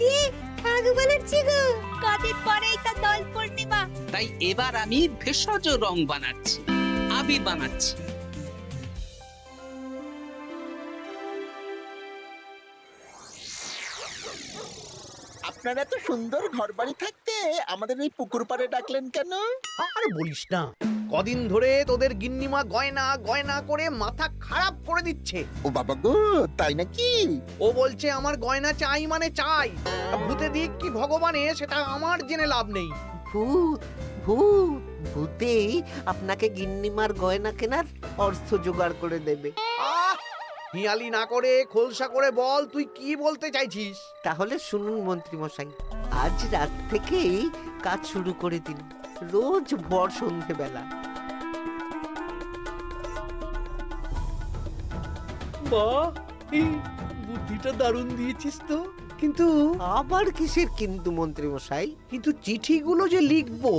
দিয়ে আগ বানাচ্ছি গো। কদিন পরেই তো দোল পূর্ণিমা। তাই এবার আমি ভেষজ রং বানাচ্ছি, আবির বানাচ্ছি। আপনারা এত সুন্দর ঘর বাড়ি থাকতে আমাদের এই পুকুর পাড়ে ডাকলেন কেন? আর বলিস না, কদিন ধরে তোদের গিন্নিমা গয়না গয়না করে মাথা খারাপ করে দিচ্ছে। ও বাবা গো, তাই নাকি? ও বলছে আমার গয়না চাই মানে চাই। ভূতে দিক কি ভগবানে সেটা আমার জেনে লাভ নেই। ভূত ভূত ভূতেই আপনাকে গিন্নিমার গয়না কেনার অর্থ জোগাড় করে দেবে। আহ, হিয়ালি না করে খোলসা করে বল তুই কি বলতে চাইছিস। তাহলে শুনুন মন্ত্রী মশাই, আজ রাত থেকেই কাজ শুরু করে দিন, রোজ ভর সন্ধেবেলা। বাহ, এই বুদ্ধিটা দারুণ দিয়েছিস তো। কিন্তু আবার কিসের কিন্তু মন্ত্রী মশাই? কিন্তু চিঠিগুলো যে লিখবো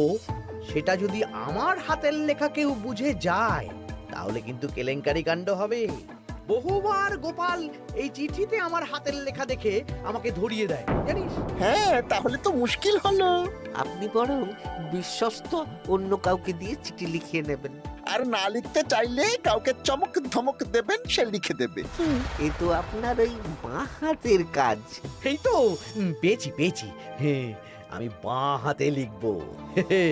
সেটা যদি আমার হাতের লেখা কেউ বুঝে যায় তাহলে কিন্তু কেলেঙ্কারি কাণ্ড হবে। বহুবার গোপাল এই চিঠিতে আমার হাতের লেখা দেখে আমাকে ধরিয়ে দেয় জানিস। হ্যাঁ, তাহলে তো মুশকিল হলো। আপনি বরং বিশ্বস্ত অন্য কাউকে দিয়ে চিঠি লিখিয়ে নেবেন। আর না লিখতে চাইলে কাউকে চমক ধমক দেবেন, সে লিখে দেবে। এ তো আপনার ওই বাঁ হাতের কাজ। এই তো পেয়েছি পেয়েছি। হ্যাঁ, আমি বাঁ হাতে লিখবো। হে,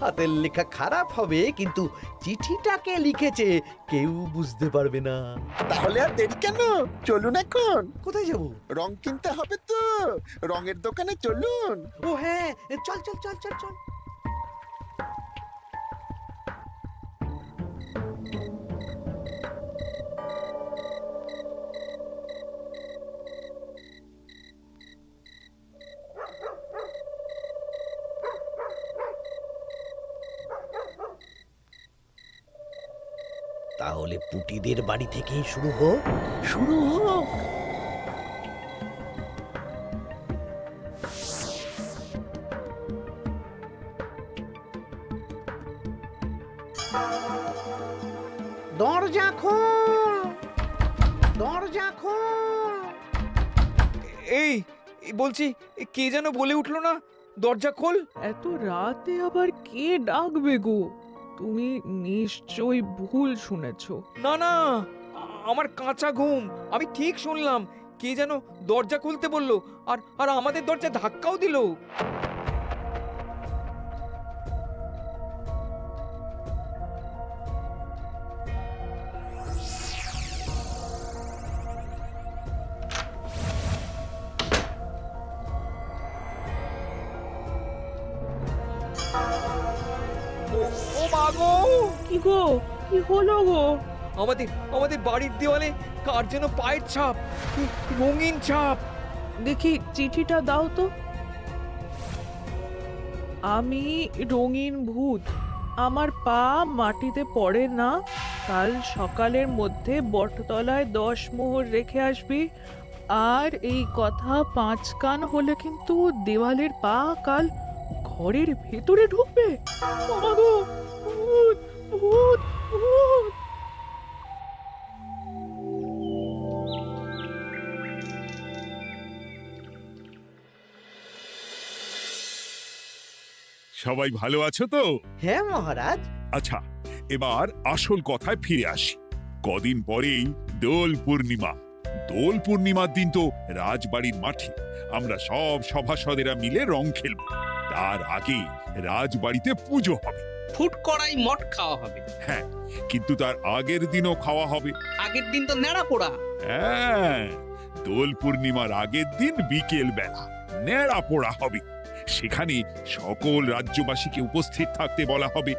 হাতের লেখা খারাপ হবে কিন্তু চিঠিটাকে লিখেছে কেউ বুঝতে পারবে না। তাহলে আর দেরি কেন, চলুন এখন। কোথায় যাব? রং কিনতে হবে তো, রঙের দোকানে চলুন। ও হ্যাঁ, চল চল চল চল চল। তাহলে পুটিদের বাড়ি থেকেই শুরু হোক। শুরু হোক। দরজা খোল, দরজা খোল। এই বলছি, কে যেন বলে উঠলো না, দরজা খোল। এত রাতে আবার কে ডাকবে গো? তুমি নিশ্চয়ই ভুল শুনেছো। না না, আমার কাঁচা ঘুম, আমি ঠিক শুনলাম। কে যেন দরজা খুলতে বললো, আর আর আমাদের দরজা ধাক্কাও দিল। ও মা গো! কি গো, কি হলো গো? আমাদের আমাদের বাড়ির দেওয়ালে কার যেন পায়ের ছাপ, কি রঙিন ছাপ। দেখি চিঠিটা দাও তো। আমি রঙিন ভূত, আমার পা মাটিতে পড়ে না। কাল সকালের মধ্যে বটতলায় 10 মোহর রেখে আসবি। আর এই কথা 5 কান হলে কিন্তু দেওয়ালের পা কাল ঘরের ভেতরে ঢুকবে। বাবা গো, ভূত ভূত ভূত। সবাই ভালো আছো তো? হ্যাঁ মহারাজ। আচ্ছা, এবার আসল কথায় ফিরে আসি। কদিন পরেই দোল পূর্ণিমা। দোল পূর্ণিমার দিন তো রাজবাড়ির মাঠে আমরা সব সভাসদেরা মিলে রং খেলব। তার আগে রাজবাড়িতে পুজো হবে। ফুট কড়াই মট খাওয়া হবে। হ্যাঁ, কিন্তু তার আগের দিনও খাওয়া হবে। আগের দিন তো নেড়া পোড়া। হ্যাঁ, দোল পূর্ণিমার আগের দিন বিকেল বেলা নেড়া পোড়া হবে। সেখানে সকল রাজ্যবাসীকে উপস্থিত থাকতে বলা হবে।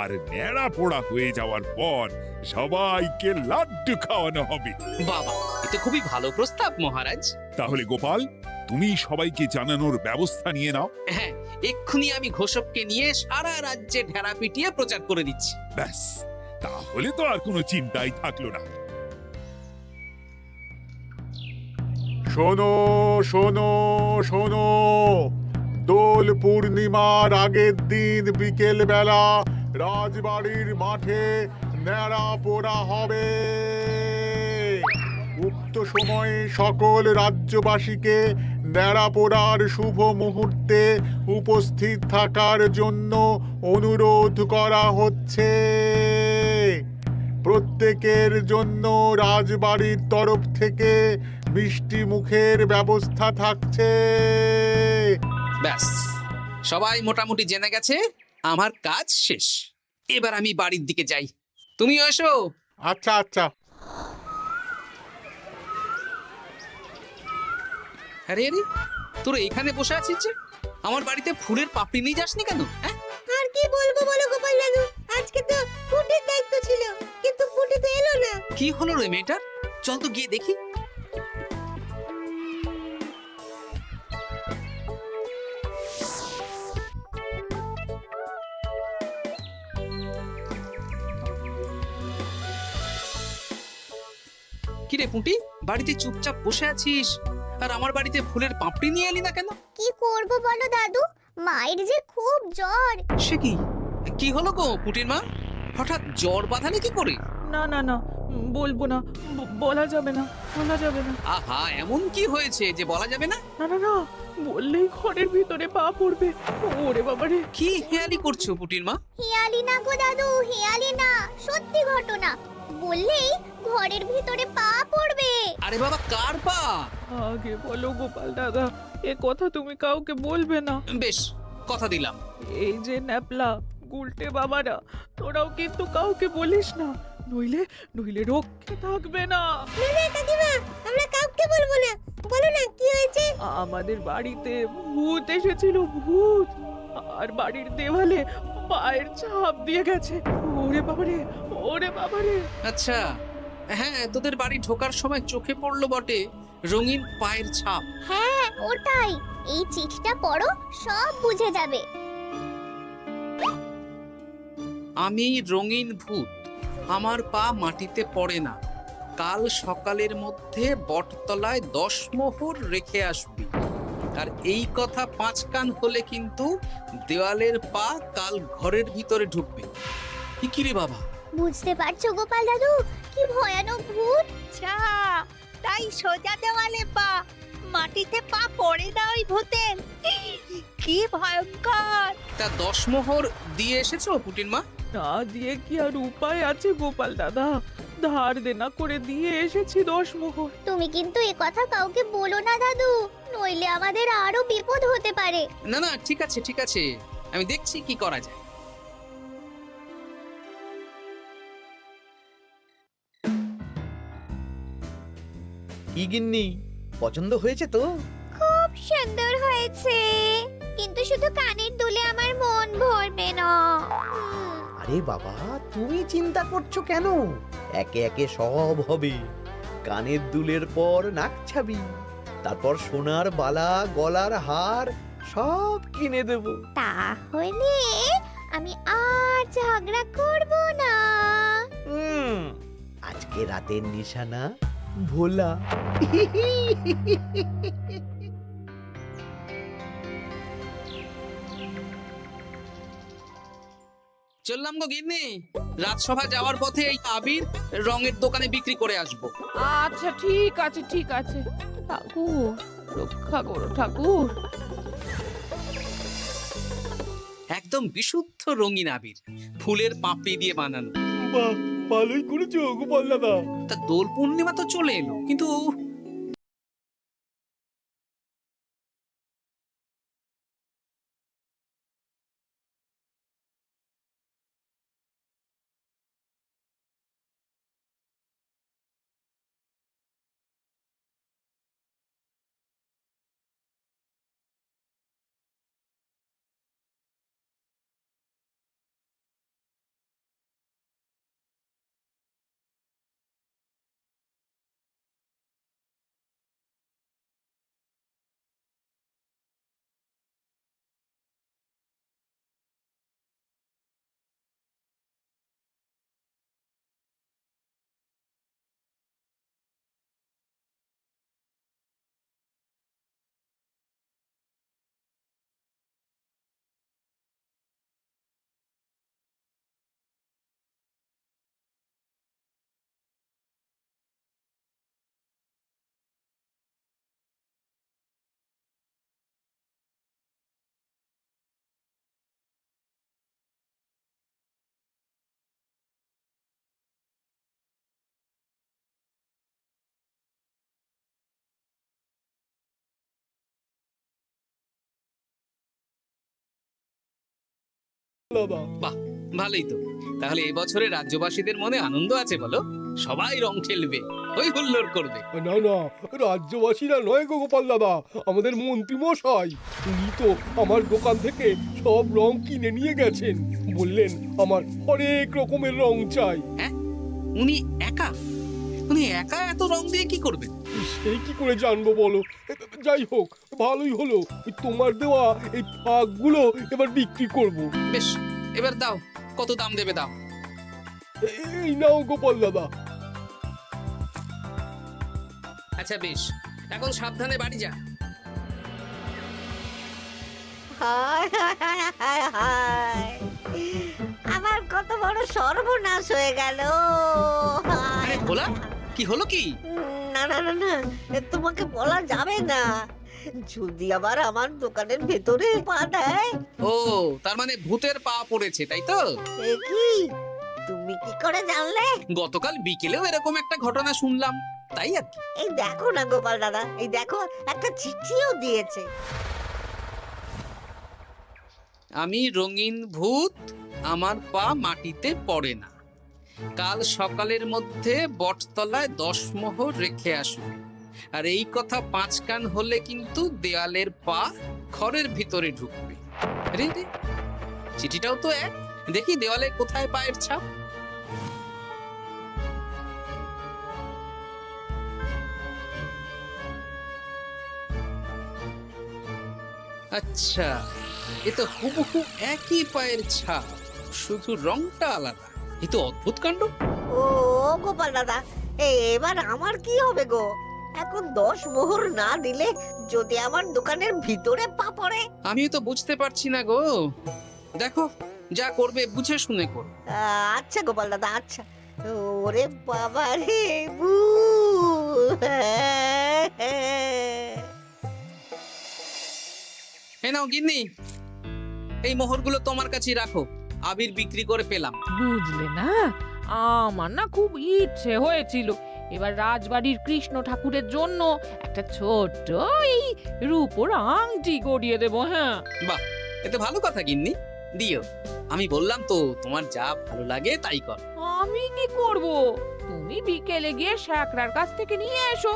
আর নেড়া পোড়া হয়ে যাওয়ার পর সবাইকে লাড্ডু খাওয়ানো হবে। বাবা, এটা খুবই ভালো প্রস্তাব মহারাজ। তাহলে গোপাল, তুমি সবাইকে জানানোর ব্যবস্থা নিয়ে নাও। হ্যাঁ, এক্ষুনি আমি ঘোষককে নিয়ে সারা রাজ্যে ঢেরা পিটিয়ে প্রচার করে দিচ্ছি। ব্যাস, তাহলে তো আর কোনো চিন্তাই থাকলো না। শোনো শোনো শোনো, দোল পূর্ণিমার আগের দিন বিকেল বেলা রাজবাড়ির মাঠে ন্যাড়া পোড়া হবে। উক্ত সময়ে সকল রাজ্যবাসীকে ন্যাড়াপোড়ার শুভ মুহূর্তে উপস্থিত থাকার জন্য অনুরোধ করা হচ্ছে। প্রত্যেকের জন্য রাজবাড়ির তরফ থেকে মিষ্টি মুখের ব্যবস্থা থাকছে। ব্যাস, সবাই মোটামুটি জেনে গেছে আমার কাজ শেষ। এবার আমি বাড়ির দিকে যাই, তুমিও এসো। আচ্ছা আচ্ছা। আরে আরে, তোরা এখানে বসে আছিস যে? আমার বাড়িতে ফুলের পাপড়ি নিয়ে যাসনি কেন? হ্যাঁ, আর কি বলবো বলো গোপাল দাদু, আজকে তো ফুটের দায়িত্ব ছিল, কিন্তু ফুটে তো এলো না। কি হলো রে মেয়েটার? চল তো গিয়ে দেখি। কিরে পুঁটি, বাড়িতে চুপচাপ বসে আছিস আর আমার বাড়িতে ফুলের পাপড়ি নিয়ে এলি না কেন? কি করব বলো দাদু, মায়ের যে খুব জ্বর। সে কি, কি হলো গো পুঁটির মা? হঠাৎ জ্বর বাঁধালে কি করে? না না না, বলবো না, বলা যাবে না, বলা যাবে না। আহা, এমন কি হয়েছে যে বলা যাবে না? না না না, বললেই ঘরের ভিতরে পা পড়বে। ওরে বাবারে! কি হেয়ালি করছো পুঁটির মা? হেয়ালি না গো দাদু, হেয়ালি না, সত্যি ঘটনা। বললেই ঘরের ভিতরে পা পড়বে। আরে বাবা, কার পা? আগে বলো গোপাল দাদা, এ কথা তুমি কাউকে বলবে না। বেশ, কথা দিলাম। এই যে ন্যাপলা গুলটে বাবারা, তোরাও কিন্তু কাউকে বলিস না, নইলে নইলে রক্ষে থাকবে না। না না কাকিমা, আমরা কাউকে বলবো না। বলো না কি হয়েছে? আমাদের বাড়িতে ভূত এসেছিল, ভূত, আর বাড়ির দেওয়ালে পায়ের ছাপ দিয়ে গেছে। ওরে বাবারে, ওরে বাবারে! আচ্ছা, হ্যাঁ, তোদের বাড়ি ঢোকার সময় চোখে পড়লো বটে রঙিন পায়ের ছাপ। হ্যাঁ ওটাই, এই চিঠিটা পড়ো, সব বুঝে যাবে। আমি রঙিন ভূত, আমার পা মাটিতে পড়ে না। কাল সকালের মধ্যে বটতলায় 10 মোহর রেখে আসবি। আর এই কথা 5 কান হলে কিন্তু দেওয়ালের পা কাল ঘরের ভিতরে ঢুকবে। কি রে বাবা? বুঝতে পারছো গোপাল দাদু, কি ভয়ানক ভূত। যা, তাই সোজা দেওয়ালে পা, মাটিতে পা পড়ে না ওই ভূতের। কি ভয়ঙ্কর! তা 10 মোহর দিয়ে এসেছো পুটির মা? না দিয়ে কি আর উপায় আছে গোপাল দাদা? ধার দেনা করে দিয়ে এসেছি 10 মোহর। তুমি কিন্তু এ কথা কাউকে বলো না দাদু, নইলে আমাদের আরো বিপদ হতে পারে। না না, ঠিক আছে ঠিক আছে, আমি দেখছি কি করা যায়। কি গিন্নি, পছন্দ হয়েছে তো? খুব সুন্দর হয়েছে, কিন্তু শুধু কানের দুলে আমার মন ভরবে না। আরে বাবা, তুমি চিন্তা করছো কেন? একে একে সব হবে। কানের দুলের পর নাক ছাবি, তারপর সোনার বালা, গলার হার সব কিনে দেব। তাহলে আমি আর ঝগড়া করব না। আজকে রাতের নিশানা ভোলা। চললাম গো গিন্নি, রাজসভা যাওয়ার পথে এই আবির রঙের দোকানে বিক্রি করে আসবো। আচ্ছা ঠিক আছে, ঠিক আছে। ঠাকুর রক্ষা করো, ঠাকুর। একদম বিশুদ্ধ রঙিন আবির, ফুলের পাপড়ি দিয়ে বানানো। ভালোই করেছো গোপাল দাদা। তা দোল পূর্ণিমা তো চলে এলো, কিন্তু দাদা। বাহ, ভালোই তো। তাহলে এবছরে রাজ্যবাসীদের মনে আনন্দ আছে বলো? সবাই রং খেলবে, ওই হুল্লোড় করবে। না না, রাজ্যবাসীরা নয় গো গোপাল দাদা, আমাদের মন্ত্রী মশাই। উনি তো আমার দোকান থেকে সব রং কিনে নিয়ে গেছেন। বললেন আমার অনেক রকমের রং চাই। উনি একা এত রং দিয়ে কি করবেন? সেই কি করে জানবো বলো? যাই হোক, ভালোই হলো। তোমার দেওয়া এই ফাঁকগুলো এবার বিক্রি করব। বেশ, এবার দাও, কত দাম দেবে দাও। এই নাও গোপাল দাদা। আচ্ছা বেশ, এখন সাবধানে বাড়ি যা। হায় হায় হায় হায় হায়, আমার কত বড় সর্বনাশ হয়ে গেল। আরে ভোলা, কি হলো কি? না না না না, তোমাকে বলা যাবে না। যদি আবার আমার দোকানের ভেতরে পা দেয়। ও, তার মানে ভূতের পা পড়েছে, তাই তো? এ কি, তুমি কি করে জানলে? গতকাল বিকেলেও এরকম একটা ঘটনা শুনলাম, তাই আর কি। এই দেখো না গোপাল দাদা, এই দেখো একটা চিঠিও দিয়েছে। আমি রঙিন ভূত, আমার পা মাটিতে পড়ে না, কাল সকালের মধ্যে বটতলায় 10 মোহর রেখে আসবে। আর এই কথা 5 কান হলে কিন্তু দেয়ালের পা ঘরের ভিতরে ঢুকবে। রে রে, চিঠিটাও তো এক। দেখি দেওয়ালে কোথায় পায়ের ছাপ। আচ্ছা, এ তো হুবহু একই পায়ের ছাপ, শুধু রংটা আলাদা। এ তো অদ্ভুত কাণ্ড। ও গোপাল দাদা, এবার আমার কি হবে গো? এখন 10 মোহর না দিলে যদি আমার দোকানের ভিতরে পা পড়ে? আমিও তো বুঝতে পারছি না গো। দেখো, যা করবে বুঝে শুনে করো। আচ্ছা গোপাল দাদা, আচ্ছা। ওরে বাবা রে, এই নাও গিন্নি, এই মোহরগুলো তোমার কাছেই রাখো। আবির বিক্রি করে পেলাম। বুঝলে না, আমার না খুব ইচ্ছে হয়েছিল এবার রাজবাড়ির কৃষ্ণ ঠাকুরের জন্য একটা ছোট্ট এই রূপোর আংটি গড়িয়ে দেবো। হ্যাঁ, বাহ, এতে ভালো কথা গিন্নি, দিও। আমি বললাম তো, তোমার যা ভালো লাগে তাই কর। আমি কি করব? তুমি বিকেলে গিয়ে শ্যাকরার কাছ থেকে নিয়ে এসো,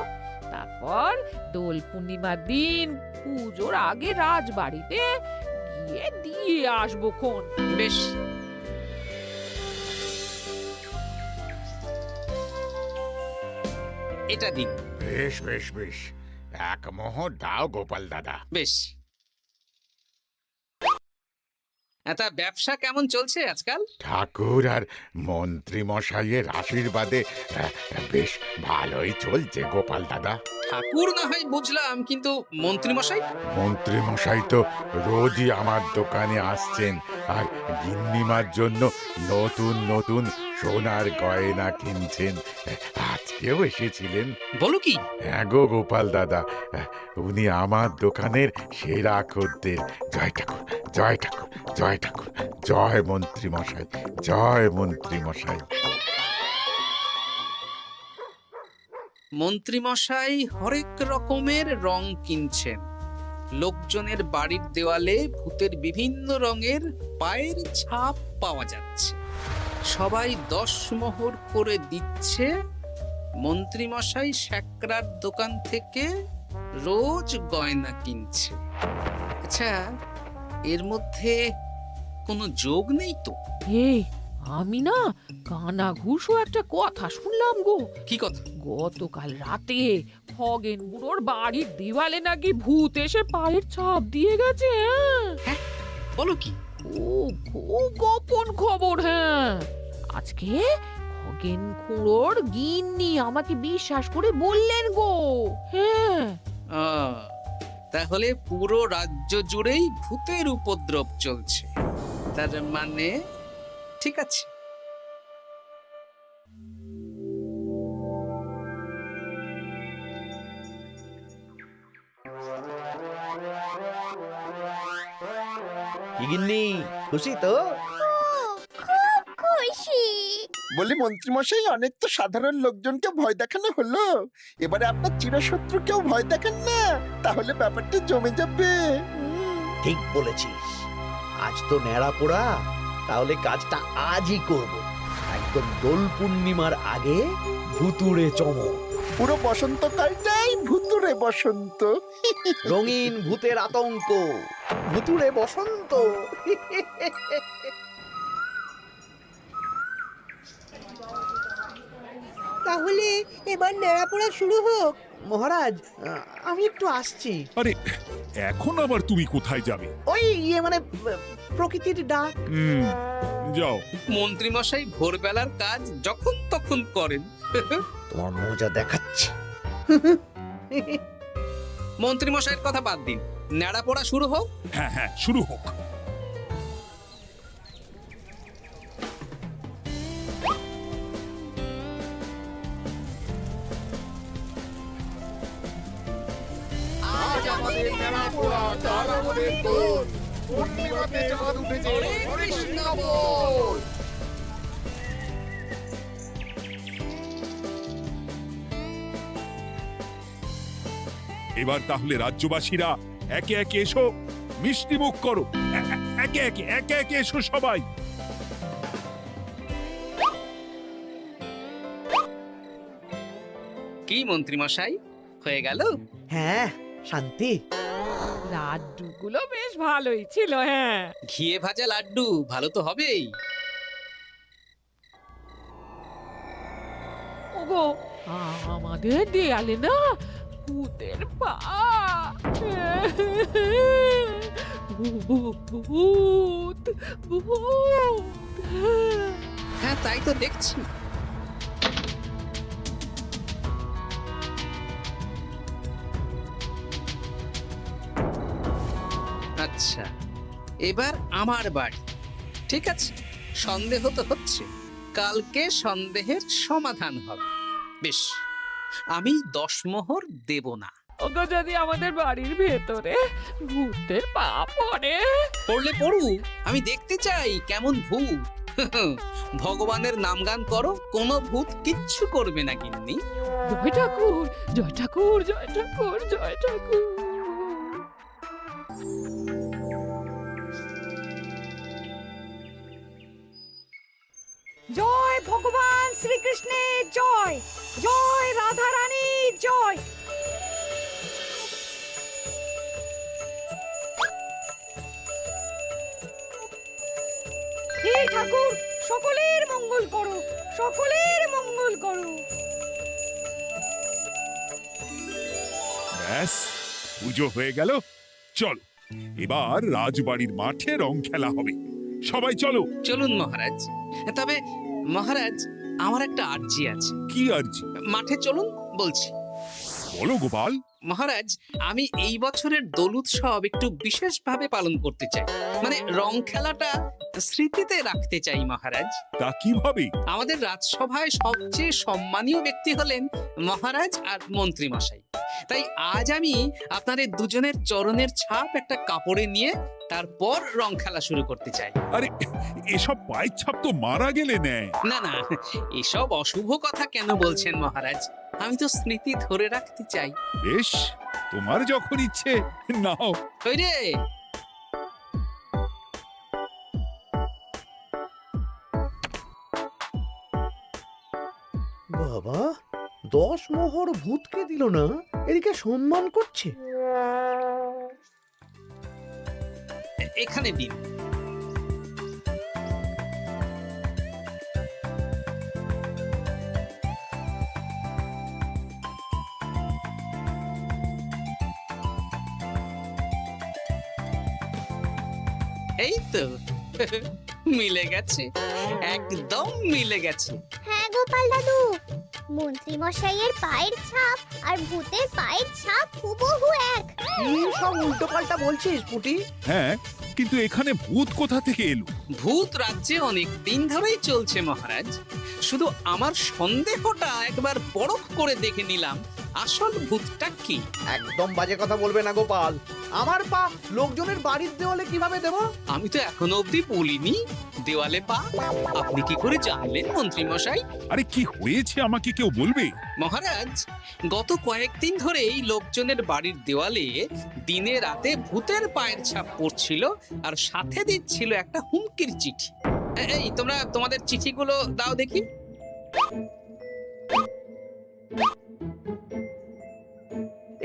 তারপর দোল পূর্ণিমার দিন পুজোর আগে রাজবাড়িতে গিয়ে দিয়ে আসবো খন। বেশ, এটা দিন। বেশ বেশ বেশ, 1 মোহর দাও গোপাল দাদা। বেশ। তা ব্যবসা কেমন চলছে আজকাল? ঠাকুর আর মন্ত্রী মশাইয়ের আশীর্বাদে বেশ ভালোই চলছে গোপাল দাদা। ঠাকুর না হয় বুঝলাম, কিন্তু মন্ত্রী মশাই? মন্ত্রী মশাই তো রোজই আমার দোকানে আসছেন আর গিন্নিমার জন্য নতুন নতুন সোনার গয়না কিনছেন। আজকেও এসেছিলেন। বলো কি? হ্যাঁ গো গোপাল দাদা, উনি আমার দোকানের সেরা খদ্দের। জয় ঠাকুর, জয় ঠাকুর, জয় ঠাকুর, জয় মন্ত্রী মশাই, জয় মন্ত্রী মশাই। মন্ত্রী মশাই হরেক রকমের রং কিনছেন। লোকজনের বাড়ির দেওয়ালে ভূতের বিভিন্ন রঙের পায়ের ছাপ পাওয়া যাচ্ছে। সবাই 10 মোহর করে দিচ্ছে। মন্ত্রী মশাই শ্যাকরার দোকান থেকে রোজ গয়না কিনছে। আচ্ছা, এর মধ্যে কোনো যোগ নেই তো? এই, আমি না কানা ঘুষো একটা কথা শুনলাম গো। কি কথা? গতকাল রাতে খগেন বুড়োর বাড়ির দেওয়ালে নাকি ভূত এসে পায়ের ছাপ দিয়ে গেছে। হ্যাঁ, বলো কি? খুব গোপন খবর। হ্যাঁ, আজকে খগেন খুড়োর গিন্নি আমাকে বিশ্বাস করে বললেন গো। হ্যাঁ, তাহলে পুরো রাজ্য জুড়েই ভূতের উপদ্রব চলছে। তার মানে ঠিক আছে। কি গিন্নি, খুশি তো? খুব খুশি। বলি মন্ত্রী মশাই, অনেক তো সাধারণ লোকজনকে ভয় দেখানো হলো, এবারে আপনার চিরশত্রুকেও ভয় দেখান না, তাহলে ব্যাপারটা জমে যাবে। ঠিক বলেছিস। আজ তো ন্যাড়া পোড়া তাহলে কাজটা আজই করব। একদম দোল পূর্ণিমার আগে ভুতুড়ে চমক। পুরো বসন্তকালটাই ভুতুরে বসন্ত। রঙিন ভূতের আতঙ্ক, ভুতুড়ে বসন্ত। তাহলে এবার নেড়াপোড়া শুরু হোক। মহারাজ, আমি একটু আসছি। আরে এখন আবার তুমি কোথায় যাবে? ওই মানে প্রকৃতির ডাক। যাও। মন্ত্রীমশাই ভোরবেলার কাজ যখন তখন করেন। তোমার মজা দেখাচ্ছি। মন্ত্রীমশাইয়ের কথা বাদ দিন, ন্যাড়া পড়া শুরু হোক। হ্যাঁ হ্যাঁ, শুরু হোক। আজ আমাদের মেলা পোড়া, কাল আমাদের দোল, পূর্ণিমাতে চাঁদ উঠেছে, হরে কৃষ্ণ বল। এবার তাহলে রাজ্যবাসীরা একে একে এসো, মিষ্টি মুখ করো। একে একে এসো সবাই। কি মন্ত্রীমশাই, হয়ে গেল? হ্যাঁ, শান্তি। লাড্ডুগুলো বেশ ভালোই ছিল। হ্যাঁ, ঘিয়ে ভাজা লাড্ডু ভালো তো হবেই। ওগো, আমাদের দেয়ালে না ভূতের পা। ভূত ভূত। হ্যাঁ, তাই তো দেখছি। আচ্ছা, এবার আমার বাড়ি। ঠিক আছে, সন্দেহ তো হচ্ছে, কালকে সন্দেহের সমাধান হবে। বেশ, আমি 10 মোহর দেব না। ওগো, যদি আমাদের বাড়ির ভেতরে ভূতের পা পড়ে? পড়লে পড়ুক, আমি দেখতে চাই কেমন ভূত। ভগবানের নামগান করো, কোনো ভূত কিচ্ছু করবে না গিন্নি। জয় ঠাকুর, জয় ঠাকুর, জয় ঠাকুর, জয় ঠাকুর। জয় ভগবান শ্রীকৃষ্ণের জয়, জয় রাধা রানীর জয়। হে ঠাকুর, সকলের মঙ্গল করো, সকলের মঙ্গল করো। ব্যাস, পুজো হয়ে গেল। চলো, এবার রাজবাড়ির মাঠে রং খেলা হবে। সবাই চলো। চলুন মহারাজ। তবে মহারাজ, আমার একটা আর্জি আছে। কি আর্জি? মাঠে চলুন বলছি। বলো গোপাল। মহারাজ, আমি এই বছরের দোল উৎসব একটু বিশেষভাবে পালন করতে চাই। মানে রং খেলাটা স্মৃতিতে রাখতে চাই মহারাজ। তা কিভাবে? আমাদের রাজসভায় সবচেয়ে সম্মানীয় ব্যক্তি হলেন মহারাজ আর মন্ত্রী মশাই। তাই আজ আমি আপনাদের দুজনের চরণের ছাপ একটা কাপড়ে নিয়ে তারপর রং খেলা শুরু করতে চাই। আরে, এসব পায়ের ছাপ তো মারা গেলে নেয়। না না, এসব অশুভ কথা কেন বলছেন মহারাজ? আমি তো স্মৃতি ধরে রাখতে চাই। বেশ, তোমার যখন ইচ্ছে নাও। ওই রে, বাবা, 10 মোহর ভূতকে দিল না, এদিকে সম্মান করছে। এখানে দিন। এই তো মিলে গেছে, একদম মিলে গেছে। হ্যাঁ গোপাল দাদু, মন্ত্রী মশাইয়ের পায়ের ছাপ আর ভূতের পায়ের ছাপ হুবহু এক। কি সব উল্টো পাল্টা বলছিস পুটি? হ্যাঁ, কিন্তু এখানে ভূত কোথা থেকে এলো? ভূত রাজ্যে অনেক দিন ধরেই চলছে মহারাজ। শুধু আমার সন্দেহটা একবার পরখ করে দেখে নিলাম, আসল ভূতটা কি। একদম বাজে কথা বলবে না গোপাল। আমার পা লোকজনের বাড়ির দেওয়ালে কিভাবে দেব? আমি তো এখনো অবধি বলিনি দেওয়ালে পা। আপনি কি করে জানলেন মন্ত্রী মশাই? আরে, কি হয়েছে আমাকে কেউ বলবে? মহারাজ, গত কয়েকদিন ধরেই লোকজনের বাড়ির দেওয়ালে দিনে রাতে ভূতের পায়ের ছাপ পড়ছিল আর সাথে দিচ্ছিল একটা হুমকির চিঠি। এই তোমরা তোমাদের চিঠিগুলো দাও দেখি।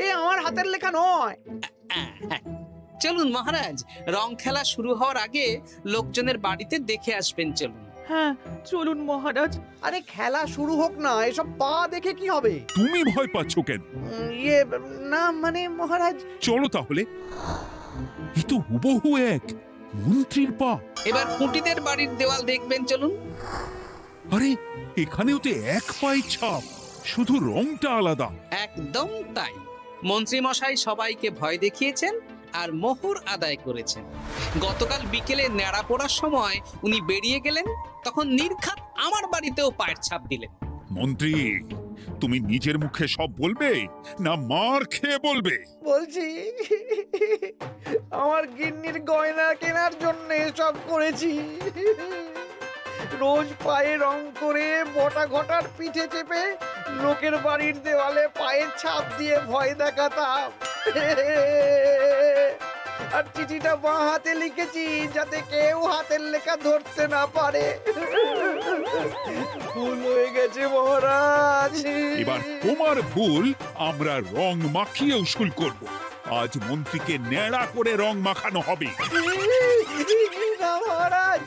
এ আমার হাতের লেখা নয়। হ্যাঁ, চলুন মহারাজ, রং খেলা শুরু হওয়ার আগে লোকজনের বাড়িতে দেখে আসবেন। চলুন। হ্যাঁ চলুন মহারাজ। আরে খেলা শুরু হোক না, এসব পা দেখে কি হবে? তুমি ভয় পাচ্ছ কেন? ইয়ে না মানে মহারাজ। চলো তাহলে। এ তো হুবহু এক মন্ত্রীর পা। এবার পুঁটিদের বাড়ির দেওয়াল দেখবেন। চলুন। আরে এখানেও তো এক পায়ের ছাপ, শুধু রংটা আলাদা। একদম তাই। মন্ত্রী মশাই সবাইকে ভয় দেখিয়েছেন আর মোহর আদায় করেছেন। গতকাল বিকেলে ন্যাড়া পড়ার সময় উনি বেরিয়ে গেলেন, তখন নির্ঘাত আমার বাড়িতেও পায়ের ছাপ দিলেন। মন্ত্রী, তুমি নিজের মুখে সব বলবে না মার খেয়ে বলবে? বলছি, আমার গিন্নির গয়না কেনার জন্য সব করেছি। রোজ পায়ে রং করে বটা ঘটার পিঠে চেপে লোকের বাড়ির দেওয়ালে পায়ের ছাপ দিয়ে ভয় দেখাতাম। আর চিঠিটা বাঁ হাতে লিখেছি যাতে কেউ হাতের লেখা ধরতে না পারে। ভুল হয়ে গেছে মহারাজ। এবার তোমার ভুল আমরা রং মাখিয়ে উসুল করব। আজ মন্ত্রীকে ন্যাড়া করে রং মাখানো হবে। না মহারাজ,